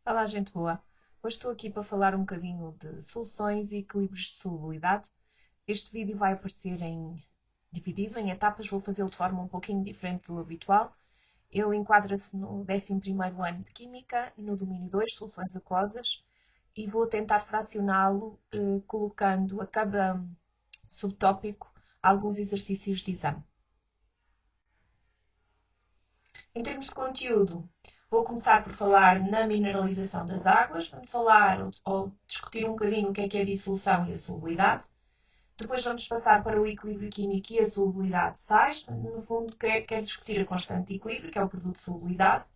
Olá, gente boa! Hoje estou aqui para falar um bocadinho de soluções e equilíbrios de solubilidade. Este vídeo vai aparecer dividido em etapas, vou fazê-lo de forma um pouquinho diferente do habitual. Ele enquadra-se no 11º ano de Química, no domínio 2, soluções aquosas, e vou tentar fracioná-lo, colocando a cada subtópico alguns exercícios de exame. Em termos de conteúdo, vou começar por falar na mineralização das águas, vamos falar ou discutir um bocadinho o que é a dissolução e a solubilidade. Depois vamos passar para o equilíbrio químico e a solubilidade de sais. No fundo, quero discutir a constante de equilíbrio, que é o produto de solubilidade.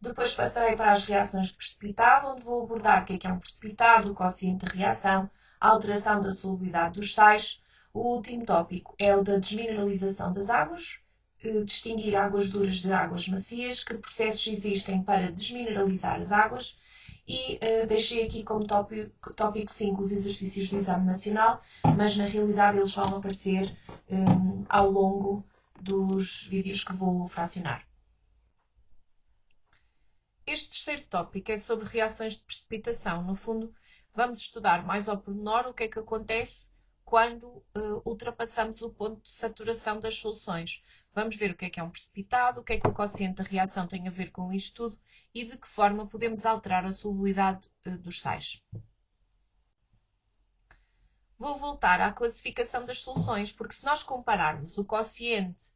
Depois passarei para as reações de precipitado, onde vou abordar o que é um precipitado, o quociente de reação, a alteração da solubilidade dos sais. O último tópico é o da desmineralização das águas, distinguir águas duras de águas macias, que processos existem para desmineralizar as águas e deixei aqui como tópico 5 os exercícios de exame nacional, mas na realidade eles vão aparecer ao longo dos vídeos que vou fracionar. Este terceiro tópico é sobre reações de precipitação. No fundo, vamos estudar mais ao pormenor o que é que acontece quando ultrapassamos o ponto de saturação das soluções. Vamos ver o que é um precipitado, o que é que o quociente de reação tem a ver com isto tudo e de que forma podemos alterar a solubilidade dos sais. Vou voltar à classificação das soluções, porque se nós compararmos o quociente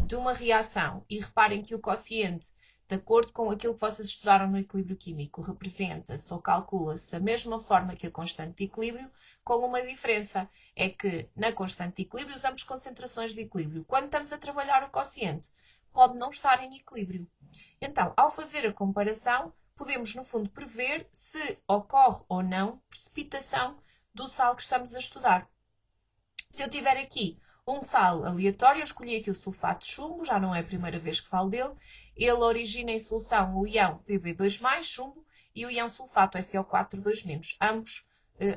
de uma reação, e reparem que o quociente, de acordo com aquilo que vocês estudaram no equilíbrio químico, representa-se ou calcula-se da mesma forma que a constante de equilíbrio, com uma diferença. É que na constante de equilíbrio usamos concentrações de equilíbrio. Quando estamos a trabalhar o quociente, pode não estar em equilíbrio. Então, ao fazer a comparação, podemos, no fundo, prever se ocorre ou não precipitação do sal que estamos a estudar. Se eu tiver aqui um sal aleatório, eu escolhi aqui o sulfato de chumbo, já não é a primeira vez que falo dele. Ele origina em solução o íon Pb2+, chumbo, e o íon sulfato SO4 2-, ambos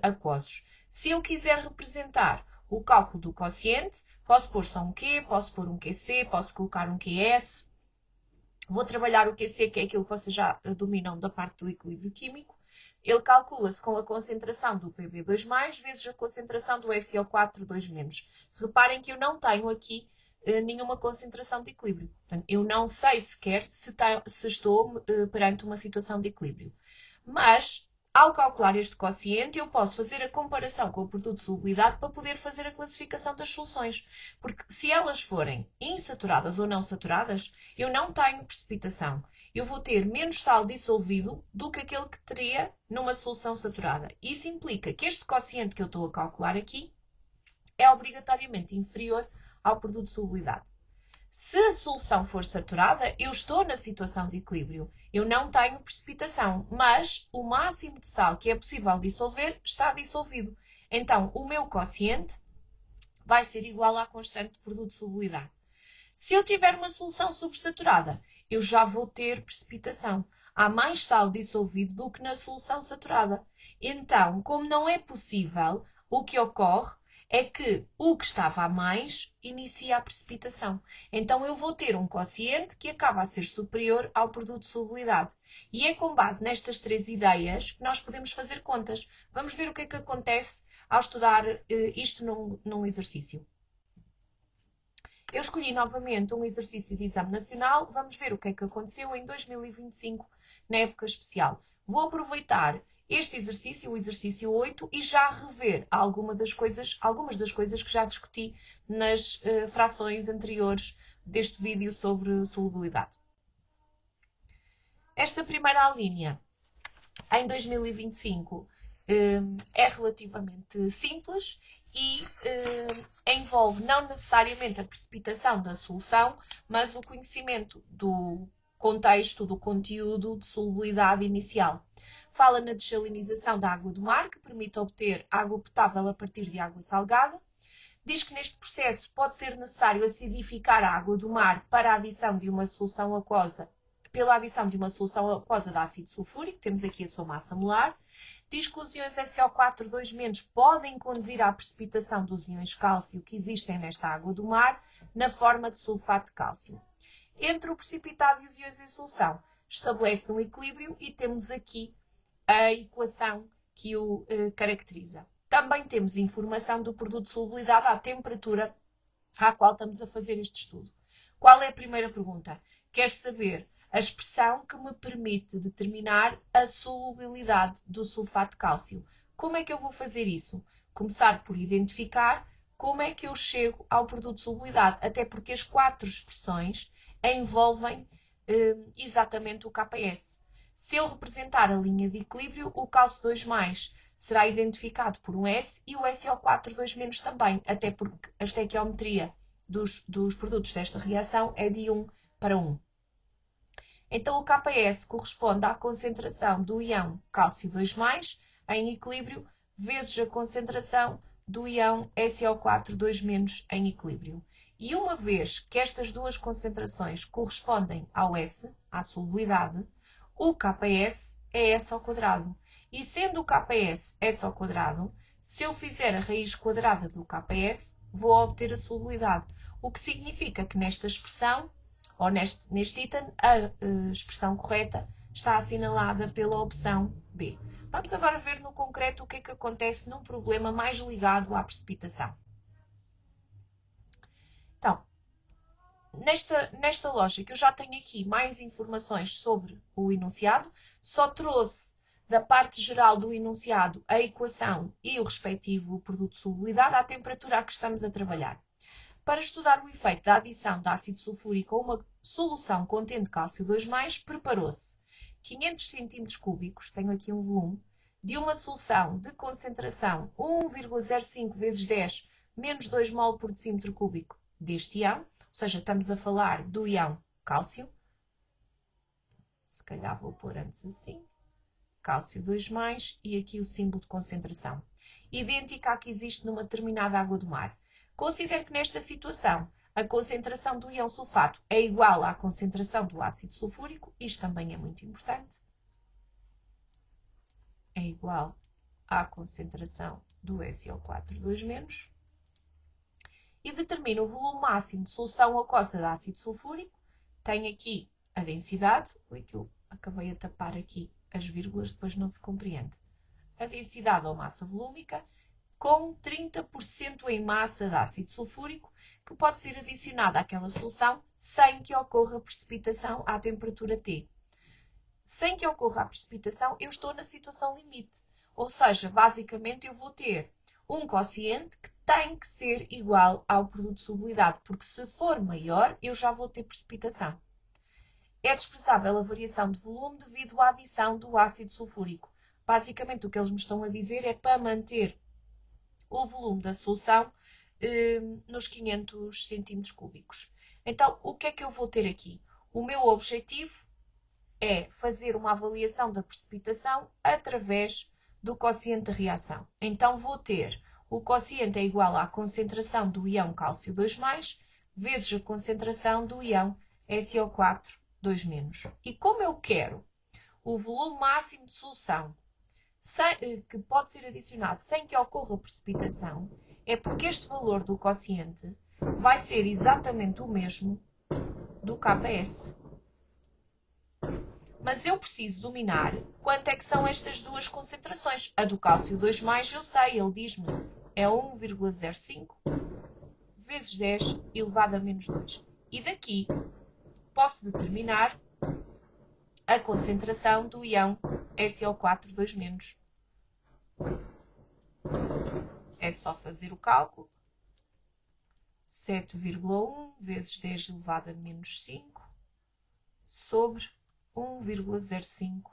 aquosos. Se eu quiser representar o cálculo do quociente, posso pôr só um Q, posso pôr um QC, posso colocar um QS. Vou trabalhar o QC, que é aquilo que vocês já dominam da parte do equilíbrio químico. Ele calcula-se com a concentração do Pb2+, vezes a concentração do SO4 2-. Reparem que eu não tenho aqui nenhuma concentração de equilíbrio. Portanto, eu não sei sequer se estou perante uma situação de equilíbrio. Mas, ao calcular este quociente, eu posso fazer a comparação com o produto de solubilidade para poder fazer a classificação das soluções. Porque se elas forem insaturadas ou não saturadas, eu não tenho precipitação. Eu vou ter menos sal dissolvido do que aquele que teria numa solução saturada. Isso implica que este quociente que eu estou a calcular aqui é obrigatoriamente inferior ao produto de solubilidade. Se a solução for saturada, eu estou na situação de equilíbrio. Eu não tenho precipitação, mas o máximo de sal que é possível dissolver está dissolvido. Então, o meu quociente vai ser igual à constante de produto de solubilidade. Se eu tiver uma solução supersaturada, eu já vou ter precipitação. Há mais sal dissolvido do que na solução saturada. Então, como não é possível, o que ocorre é que o que estava a mais inicia a precipitação. Então, eu vou ter um quociente que acaba a ser superior ao produto de solubilidade. E é com base nestas três ideias que nós podemos fazer contas. Vamos ver o que é que acontece ao estudar isto num exercício. Eu escolhi novamente um exercício de exame nacional. Vamos ver o que é que aconteceu em 2025, na época especial. Vou aproveitar este exercício, o exercício 8, e já rever algumas das coisas que já discuti nas frações anteriores deste vídeo sobre solubilidade. Esta primeira linha, em 2025, é relativamente simples e envolve não necessariamente a precipitação da solução, mas o conhecimento do contexto, do conteúdo de solubilidade inicial. Fala na dessalinização da água do mar, que permite obter água potável a partir de água salgada. Diz que neste processo pode ser necessário acidificar a água do mar para a adição de uma solução aquosa, pela adição de uma solução aquosa de ácido sulfúrico. Temos aqui a sua massa molar. Diz que os íons SO4 2- podem conduzir à precipitação dos íons cálcio que existem nesta água do mar na forma de sulfato de cálcio. Entre o precipitado e os íons em solução, estabelece um equilíbrio e temos aqui a equação que o caracteriza. Também temos informação do produto de solubilidade à temperatura à qual estamos a fazer este estudo. Qual é a primeira pergunta? Quero saber a expressão que me permite determinar a solubilidade do sulfato de cálcio. Como é que eu vou fazer isso? Começar por identificar como é que eu chego ao produto de solubilidade, até porque as 4 expressões envolvem exatamente o KS. Se eu representar a linha de equilíbrio, o cálcio 2+ será identificado por um S e o SO4 2- também, até porque a estequiometria dos produtos desta reação é de 1:1. Então o KS corresponde à concentração do íon cálcio 2+ em equilíbrio vezes a concentração do íon SO4 2- em equilíbrio. E uma vez que estas duas concentrações correspondem ao S, à solubilidade, o KS é S ao quadrado. E sendo o KS S ao quadrado, se eu fizer a raiz quadrada do KS, vou obter a solubilidade. O que significa que nesta expressão, ou neste item, a expressão correta está assinalada pela opção B. Vamos agora ver no concreto o que é que acontece num problema mais ligado à precipitação. Então, nesta lógica, eu já tenho aqui mais informações sobre o enunciado, só trouxe da parte geral do enunciado a equação e o respectivo produto de solubilidade à temperatura a que estamos a trabalhar. Para estudar o efeito da adição de ácido sulfúrico a uma solução contendo cálcio 2+, preparou-se 500 cm3, tenho aqui um volume, de uma solução de concentração 1,05 × 10 - 2 mol por decímetro cúbico deste íon, ou seja, estamos a falar do íon cálcio. Se calhar vou pôr antes assim. Cálcio 2+, e aqui o símbolo de concentração. Idêntica à que existe numa determinada água do mar. Considero que nesta situação a concentração do íon sulfato é igual à concentração do ácido sulfúrico, isto também é muito importante, é igual à concentração do SO4 2-, e determino o volume máximo de solução aquosa de ácido sulfúrico. Tenho aqui a densidade, que eu acabei a tapar aqui as vírgulas, depois não se compreende. A densidade ou massa volúmica, com 30% em massa de ácido sulfúrico, que pode ser adicionada àquela solução sem que ocorra precipitação à temperatura T. Sem que ocorra a precipitação, eu estou na situação limite. Ou seja, basicamente eu vou ter um quociente que tem que ser igual ao produto de solubilidade, porque se for maior, eu já vou ter precipitação. É desprezável a variação de volume devido à adição do ácido sulfúrico. Basicamente, o que eles me estão a dizer é para manter o volume da solução nos 500 cm3. Então, o que é que eu vou ter aqui? O meu objetivo é fazer uma avaliação da precipitação através do quociente de reação. Então, vou ter o quociente é igual à concentração do íon cálcio 2+, vezes a concentração do íon SO4 2-. E como eu quero o volume máximo de solução que pode ser adicionado sem que ocorra precipitação, é porque este valor do quociente vai ser exatamente o mesmo do KS. Mas eu preciso dominar quanto é que são estas duas concentrações. A do cálcio 2+, eu sei, ele diz-me, é 1,05 vezes 10 elevado a -2. E daqui posso determinar a concentração do íon SO4 2-. É só fazer o cálculo. 7,1 vezes 10 elevado a -5 sobre 1,05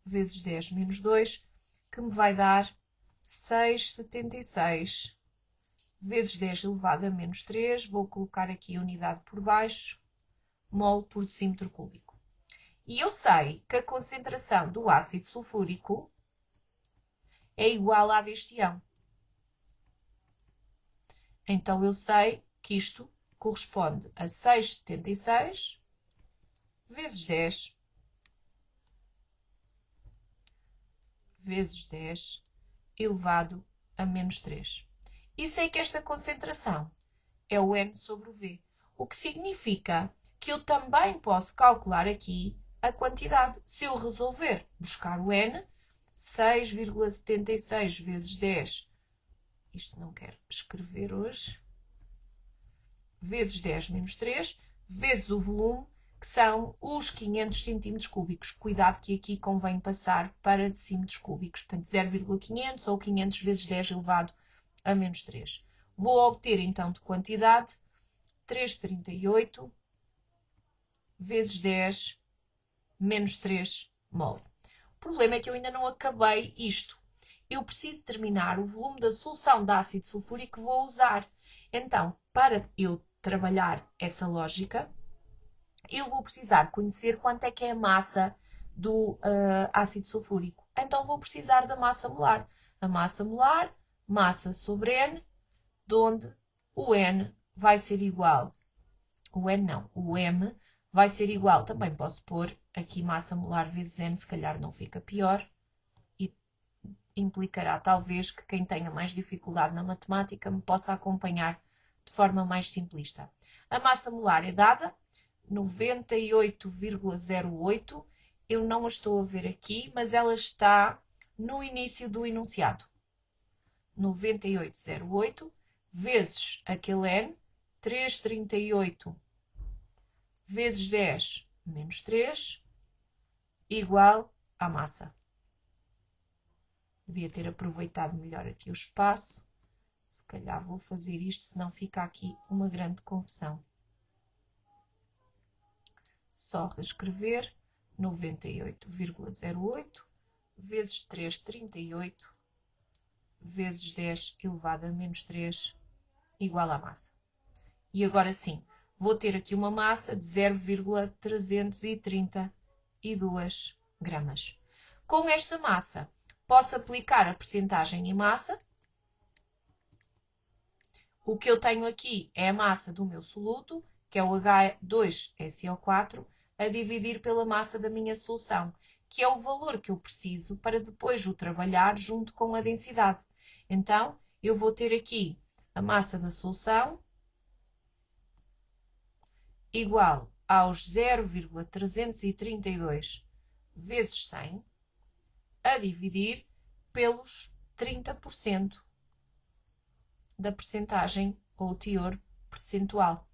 vezes 10 - 2, que me vai dar 6,76 vezes 10 elevado a -3. Vou colocar aqui a unidade por baixo, mol por decímetro cúbico. E eu sei que a concentração do ácido sulfúrico é igual à deste íon. Então, eu sei que isto corresponde a 6,76 vezes 10 vezes 10 elevado a -3. E sei que esta concentração é o N sobre o V, o que significa que eu também posso calcular aqui a quantidade. Se eu resolver buscar o N, 6,76 vezes 10, isto não quero escrever hoje, vezes 10 menos 3, vezes o volume, que são os 500 centímetros cúbicos. Cuidado que aqui convém passar para decímetros cúbicos, portanto 0,500 ou 500 vezes 10 elevado a menos 3. Vou obter então de quantidade 338 vezes 10 menos 3 mol. O problema é que eu ainda não acabei isto. Eu preciso determinar o volume da solução de ácido sulfúrico que vou usar. Então, para eu trabalhar essa lógica, eu vou precisar conhecer quanto é que é a massa do ácido sulfúrico. Então, vou precisar da massa molar. A massa molar, massa sobre N, de onde o N vai ser igual. O N não, o M vai ser igual. Também posso pôr aqui massa molar vezes N, se calhar não fica pior. E implicará talvez que quem tenha mais dificuldade na matemática me possa acompanhar de forma mais simplista. A massa molar é dada 98,08. Eu não a estou a ver aqui, mas ela está no início do enunciado. 98,08 vezes aquele N, 338 vezes 10 menos 3, igual à massa. Devia ter aproveitado melhor aqui o espaço. Se calhar vou fazer isto, senão fica aqui uma grande confusão. Só reescrever 98,08 vezes 338 vezes 10 elevado a menos 3 igual à massa. E agora sim, vou ter aqui uma massa de 0,332 gramas. Com esta massa, posso aplicar a percentagem em massa. O que eu tenho aqui é a massa do meu soluto, que é o H2SO4, a dividir pela massa da minha solução, que é o valor que eu preciso para depois o trabalhar junto com a densidade. Então, eu vou ter aqui a massa da solução igual aos 0,332 vezes 100, a dividir pelos 30% da percentagem ou teor percentual.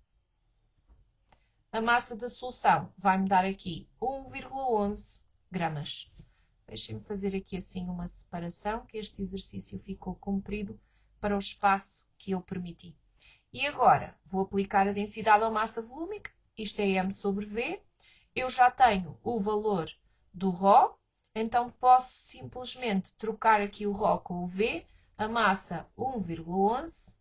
A massa da solução vai-me dar aqui 1,11 gramas. Deixem-me fazer aqui assim uma separação, que este exercício ficou comprido para o espaço que eu permiti. E agora vou aplicar a densidade à massa volúmica, isto é M sobre V. Eu já tenho o valor do ρ, então posso simplesmente trocar aqui o ρ com o V, a massa 1,11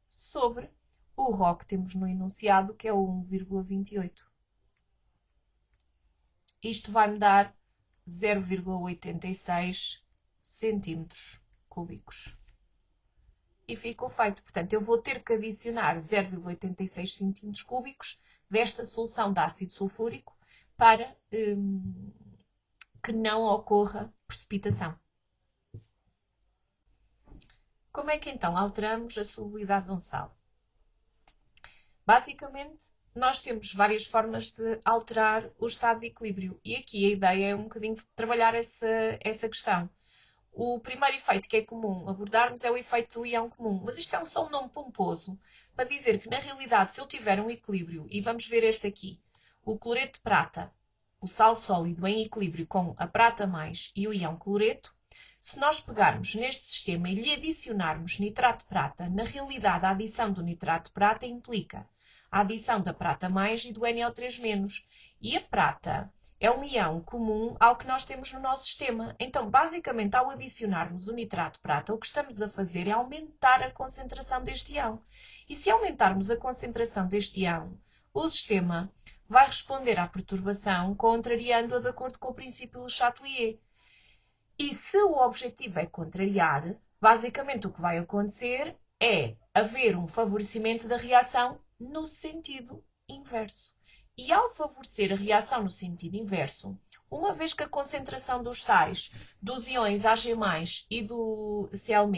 sobre o ρ que temos no enunciado, que é o 1,28. Isto vai-me dar 0,86 centímetros cúbicos. E ficou feito. Portanto, eu vou ter que adicionar 0,86 centímetros cúbicos desta solução de ácido sulfúrico para que não ocorra precipitação. Como é que então alteramos a solubilidade de um sal? Basicamente, nós temos várias formas de alterar o estado de equilíbrio e aqui a ideia é um bocadinho trabalhar essa questão. O primeiro efeito que é comum abordarmos é o efeito do íon comum, mas isto é só um nome pomposo para dizer que, na realidade, se eu tiver um equilíbrio, e vamos ver este aqui, o cloreto de prata, o sal sólido em equilíbrio com a prata mais e o íon cloreto, se nós pegarmos neste sistema e lhe adicionarmos nitrato de prata, na realidade a adição do nitrato de prata implica a adição da prata mais e do NO3-. E a prata é um íon comum ao que nós temos no nosso sistema. Então, basicamente, ao adicionarmos o nitrato de prata, o que estamos a fazer é aumentar a concentração deste íon. E se aumentarmos a concentração deste íon, o sistema vai responder à perturbação contrariando-a de acordo com o princípio Le Chatelier. E se o objetivo é contrariar, basicamente o que vai acontecer é haver um favorecimento da reação no sentido inverso. E ao favorecer a reação no sentido inverso, uma vez que a concentração dos sais, dos íons Ag+, e do Cl-,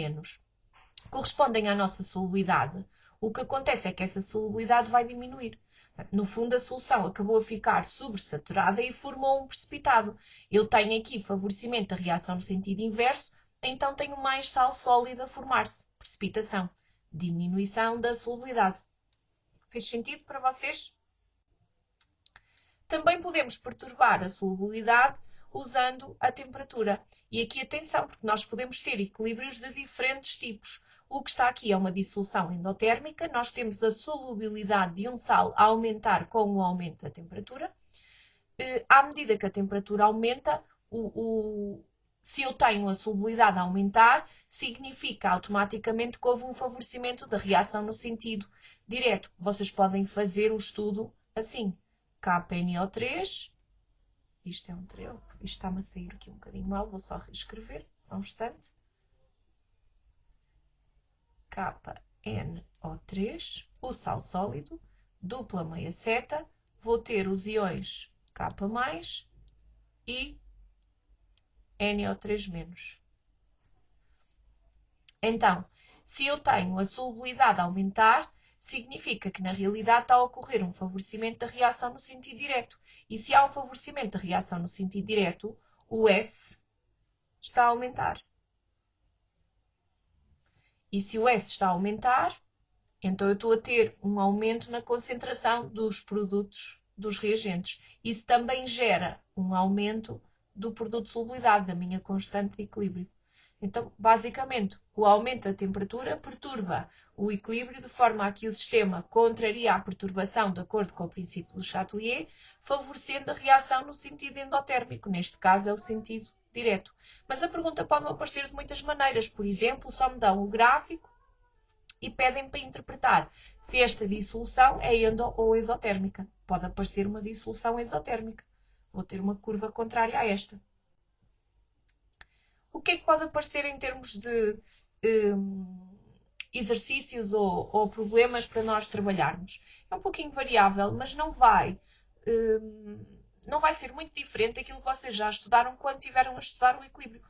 correspondem à nossa solubilidade, o que acontece é que essa solubilidade vai diminuir. No fundo, a solução acabou a ficar sobresaturada e formou um precipitado. Eu tenho aqui favorecimento da reação no sentido inverso, então tenho mais sal sólida a formar-se. Precipitação. Diminuição da solubilidade. Fez sentido para vocês? Também podemos perturbar a solubilidade usando a temperatura. E aqui atenção, porque nós podemos ter equilíbrios de diferentes tipos. O que está aqui é uma dissolução endotérmica. Nós temos a solubilidade de um sal a aumentar com o aumento da temperatura. À medida que a temperatura aumenta, se eu tenho a solubilidade a aumentar, significa automaticamente que houve um favorecimento da reação no sentido direto. Vocês podem fazer o estudo assim. KNO3, isto é um trelo, isto está-me a sair aqui um bocadinho mal, vou só reescrever, só um instante. KNO3, o sal sólido, dupla meia seta, vou ter os íons K+, e NO3-. Então, se eu tenho a solubilidade a aumentar, significa que na realidade está a ocorrer um favorecimento da reação no sentido direto. E se há um favorecimento da reação no sentido direto, o S está a aumentar. E se o S está a aumentar, então eu estou a ter um aumento na concentração dos produtos, dos reagentes. Isso também gera um aumento do produto de solubilidade, da minha constante de equilíbrio. Então, basicamente, o aumento da temperatura perturba o equilíbrio de forma a que o sistema contraria a perturbação de acordo com o princípio do Chatelier, favorecendo a reação no sentido endotérmico. Neste caso, é o sentido direto. Mas a pergunta pode aparecer de muitas maneiras. Por exemplo, só me dão o gráfico e pedem para interpretar se esta dissolução é endo ou exotérmica. Pode aparecer uma dissolução exotérmica. Vou ter uma curva contrária a esta. O que é que pode aparecer em termos de exercícios ou problemas para nós trabalharmos? É um pouquinho variável, mas não vai ser muito diferente daquilo que vocês já estudaram quando tiveram a estudar o equilíbrio.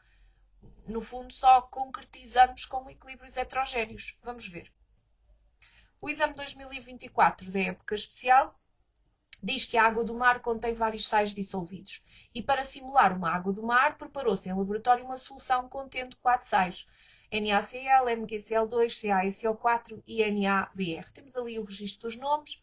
No fundo, só concretizamos com equilíbrios heterogéneos. Vamos ver. O exame 2024 da época especial diz que a água do mar contém vários sais dissolvidos e para simular uma água do mar preparou-se em laboratório uma solução contendo 4 sais, NaCl, MgCl2, CaSO4 e NaBr. Temos ali o registro dos nomes.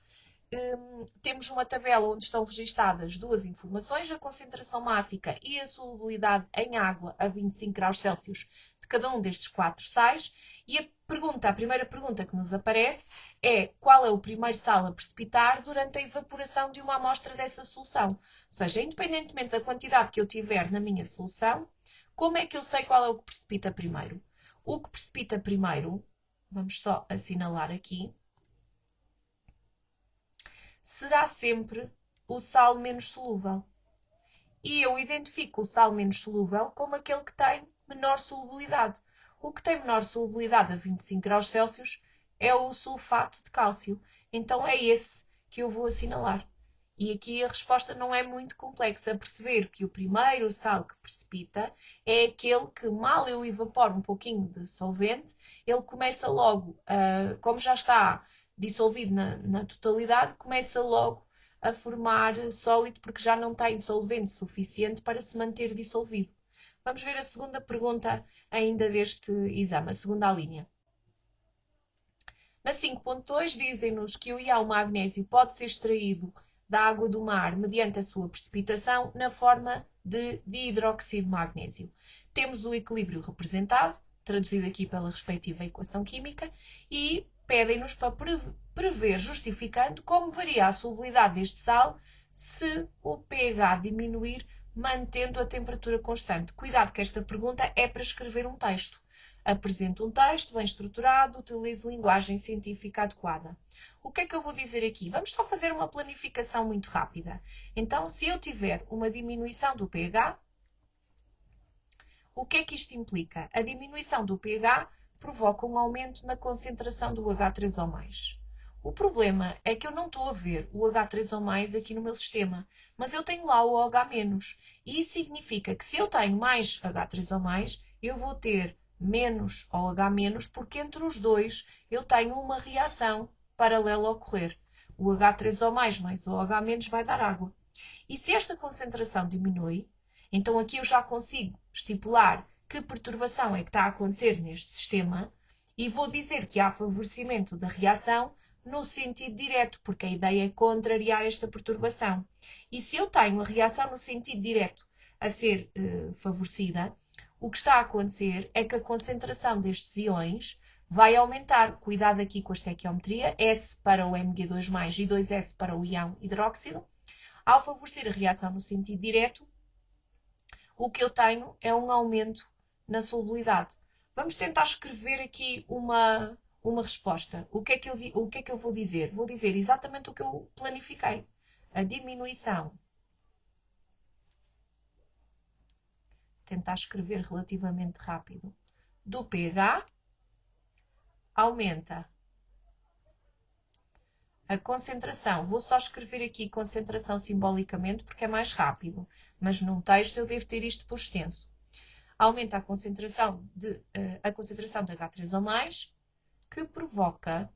Temos uma tabela onde estão registadas duas informações, a concentração mássica e a solubilidade em água a 25 graus Celsius de cada um destes 4 sais. E a primeira pergunta que nos aparece é qual é o primeiro sal a precipitar durante a evaporação de uma amostra dessa solução. Ou seja, independentemente da quantidade que eu tiver na minha solução, como é que eu sei qual é o que precipita primeiro? O que precipita primeiro, vamos só assinalar aqui, será sempre o sal menos solúvel. E eu identifico o sal menos solúvel como aquele que tem menor solubilidade. O que tem menor solubilidade a 25 graus Celsius é o sulfato de cálcio. Então é esse que eu vou assinalar. E aqui a resposta não é muito complexa. Perceber que o primeiro sal que precipita é aquele que, mal eu evaporo um pouquinho de solvente, ele começa logo, como já está dissolvido na totalidade, começa logo a formar sólido porque já não tem solvente suficiente para se manter dissolvido. Vamos ver a segunda pergunta ainda deste exame, a segunda linha. Na 5.2 dizem-nos que o íon magnésio pode ser extraído da água do mar mediante a sua precipitação na forma de dihidróxido de magnésio. Temos o equilíbrio representado, traduzido aqui pela respectiva equação química, e pedem-nos para prever, justificando como varia a solubilidade deste sal se o pH diminuir mantendo a temperatura constante. Cuidado que esta pergunta é para escrever um texto. Apresento um texto bem estruturado, utilizo linguagem científica adequada. O que é que eu vou dizer aqui? Vamos só fazer uma planificação muito rápida. Então, se eu tiver uma diminuição do pH, o que é que isto implica? A diminuição do pH provoca um aumento na concentração do H3O+. O problema é que eu não estou a ver o H3O+ aqui no meu sistema, mas eu tenho lá o OH-. E isso significa que se eu tenho mais H3O+, eu vou ter menos OH-, porque entre os dois eu tenho uma reação paralela a ocorrer. O H3O mais o OH- vai dar água. E se esta concentração diminui, então aqui eu já consigo estipular que perturbação é que está a acontecer neste sistema e vou dizer que há favorecimento da reação no sentido direto, porque a ideia é contrariar esta perturbação. E se eu tenho a reação no sentido direto a ser favorecida, o que está a acontecer é que a concentração destes íons vai aumentar. Cuidado aqui com a estequiometria, S para o Mg2+, e 2S para o íon hidróxido. Ao favorecer a reação no sentido direto, o que eu tenho é um aumento na solubilidade. Vamos tentar escrever aqui uma resposta. O que é que eu vou dizer? Vou dizer exatamente o que eu planifiquei. A diminuição. Tentar escrever relativamente rápido. Do pH aumenta a concentração. Vou só escrever aqui concentração simbolicamente porque é mais rápido, mas num texto eu devo ter isto por extenso. Aumenta a concentração de H3O+, que provoca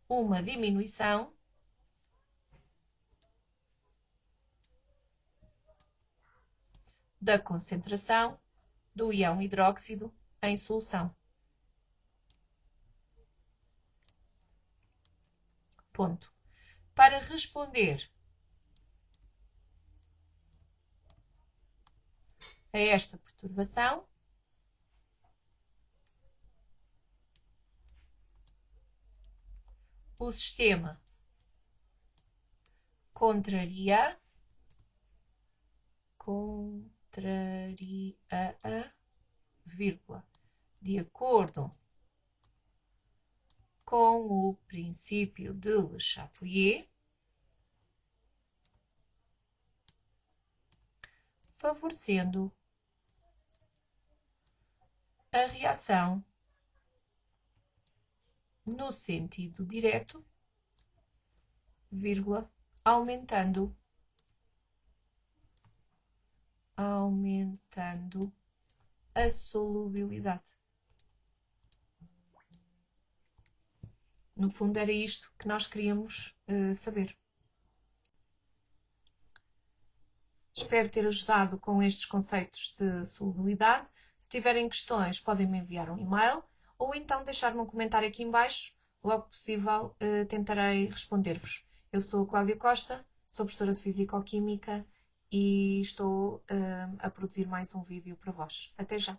uma diminuição da concentração do íon hidróxido em solução. Ponto. Para responder a esta perturbação, o sistema contraria a vírgula, de acordo com o princípio de Le Chatelier, favorecendo a reação no sentido direto, vírgula, aumentando a solubilidade. No fundo, era isto que nós queríamos saber. Espero ter ajudado com estes conceitos de solubilidade. Se tiverem questões, podem me enviar um e-mail ou então deixar-me um comentário aqui em baixo. Logo possível, tentarei responder-vos. Eu sou a Cláudia Costa, sou professora de Fisicoquímica e estou a produzir mais um vídeo para vós. Até já!